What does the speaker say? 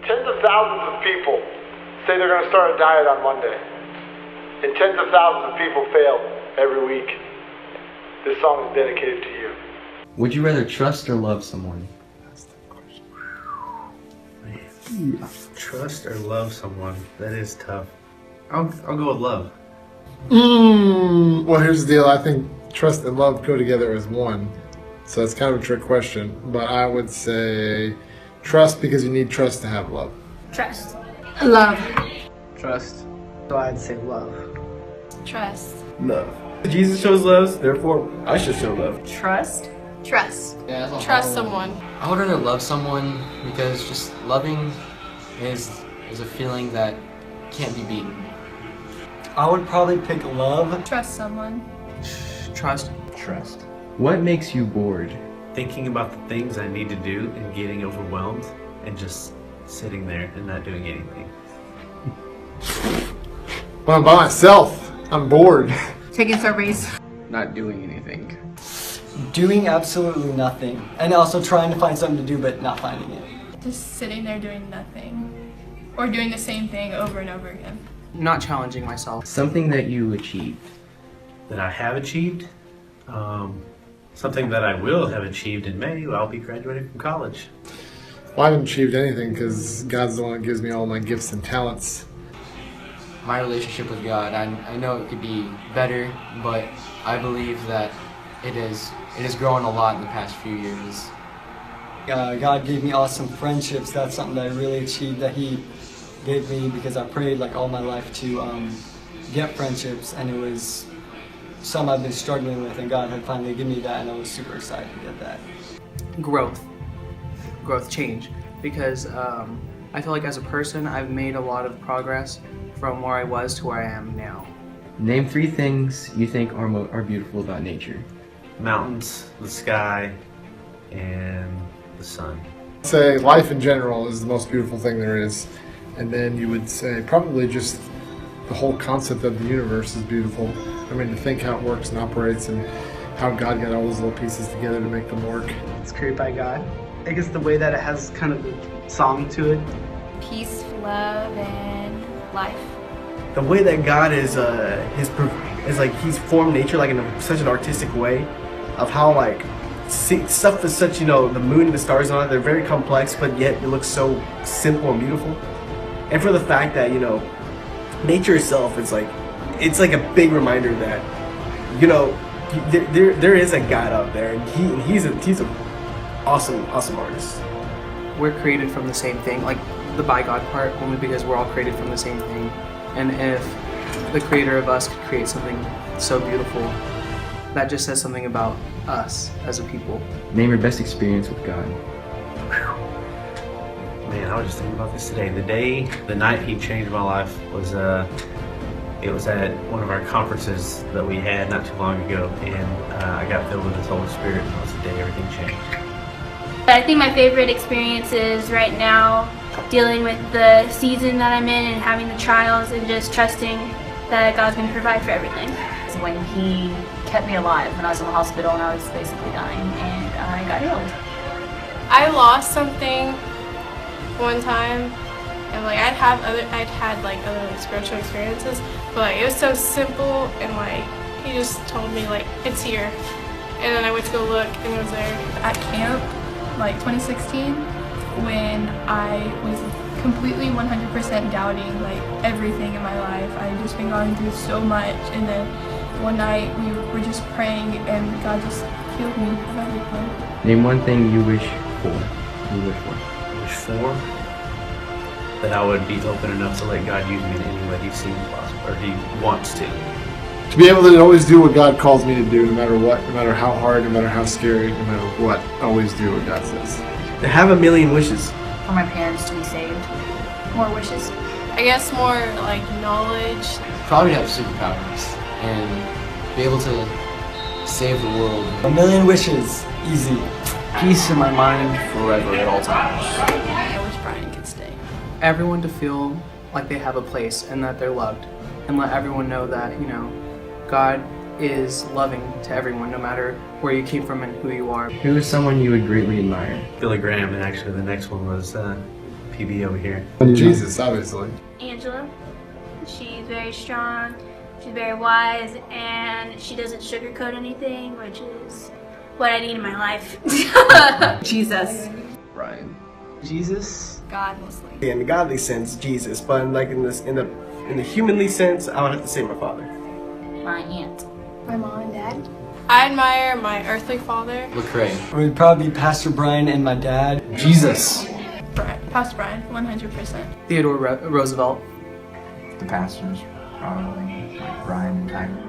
Tens of thousands of people say they're going to start a diet on Monday. And tens of thousands of people fail every week. This song is dedicated to you. Would you rather trust or love someone? Trust or love someone? That is tough. I'll go with love. Well, here's the deal. I think trust and love go together as one. So it's kind of a trick question. But I would say trust, because you need trust to have love. Trust. Love. Trust. So I'd say love. Trust. Love. Jesus shows love, therefore I should show love. Trust. Trust. Yeah, Trust someone. I would rather love someone because just loving is a feeling that can't be beaten. I would probably pick love. Trust someone. Trust. Trust. What makes you bored? Thinking about the things I need to do and getting overwhelmed and just sitting there and not doing anything. When I'm by myself, I'm bored. Taking surveys. Not doing anything. Doing absolutely nothing. And also trying to find something to do but not finding it. Just sitting there doing nothing. Or doing the same thing over and over again. Not challenging myself. Something that you achieved. That I have achieved. Something that I will have achieved in May. I'll be graduating from college. Well, I haven't achieved anything because God's the one that gives me all my gifts and talents. My relationship with God, I know it could be better, but I believe that it has grown a lot in the past few years. God gave me awesome friendships. That's something that I really achieved that He gave me because I prayed like all my life to get friendships, and it was something I've been struggling with, and God had finally given me that, and I was super excited to get that. Growth, change, because I feel like as a person I've made a lot of progress from where I was to where I am now. Name 3 things you think are beautiful about nature. Mountains, the sky, and the sun. Say life in general is the most beautiful thing there is. And then you would say probably just the whole concept of the universe is beautiful. I mean, to think how it works and operates and how God got all those little pieces together to make them work. It's created by God. I guess the way that it has kind of a song to it. Peace, love, and life. The way that God is like He's formed nature like in such an artistic way, of how like stuff is such, the moon and the stars on it, they're very complex, but yet it looks so simple and beautiful. And for the fact that nature itself is it's like a big reminder that there is a God out there, and he's an awesome artist. We're created from the same thing, like the by God part, only because we're all created from the same thing. And if the creator of us could create something so beautiful, that just says something about us as a people. Name your best experience with God. Man, I was just thinking about this today. The night He changed my life was it was at one of our conferences that we had not too long ago, and I got filled with His Holy Spirit, and that was the day everything changed. I think my favorite experience is right now dealing with the season that I'm in and having the trials and just trusting that God's going to provide for everything. When He kept me alive when I was in the hospital and I was basically dying, and I got healed. I lost something one time, and I'd had other spiritual experiences, but it was so simple, and He just told me it's here, and then I went to go look and it was there. At camp, 2016, when I was completely 100% doubting everything in my life. I had just been going through so much, and then one night we were just praying and God just healed me of everything. Name one thing you wish for. Wish for? That I would be open enough to let God use me in any way He seems possible, or He wants to. To be able to always do what God calls me to do, no matter what, no matter how hard, no matter how scary, no matter what, always do what God says. To have a million wishes. For my parents to be saved. More wishes. I guess more knowledge. Probably have superpowers and be able to save the world. 1,000,000 wishes. Easy. Peace in my mind forever at all times. I wish Brian could stay. Everyone to feel like they have a place and that they're loved, and let everyone know that, God is loving to everyone, no matter where you came from and who you are. Who is someone you would greatly admire? Billy Graham, and actually the next one was PB over here. Jesus, obviously. Angela. She's very strong, she's very wise, and she doesn't sugarcoat anything, which is what I need in my life. Jesus. Brian. Jesus. God mostly. In the godly sense, Jesus, but in the humanly sense, I would have to say my father. My aunt. My mom and dad. I admire my earthly father. Lecrae. It would probably be Pastor Brian and my dad. Jesus. Pastor Brian, 100%. Theodore Roosevelt. The pastors, probably like Brian and Tiger.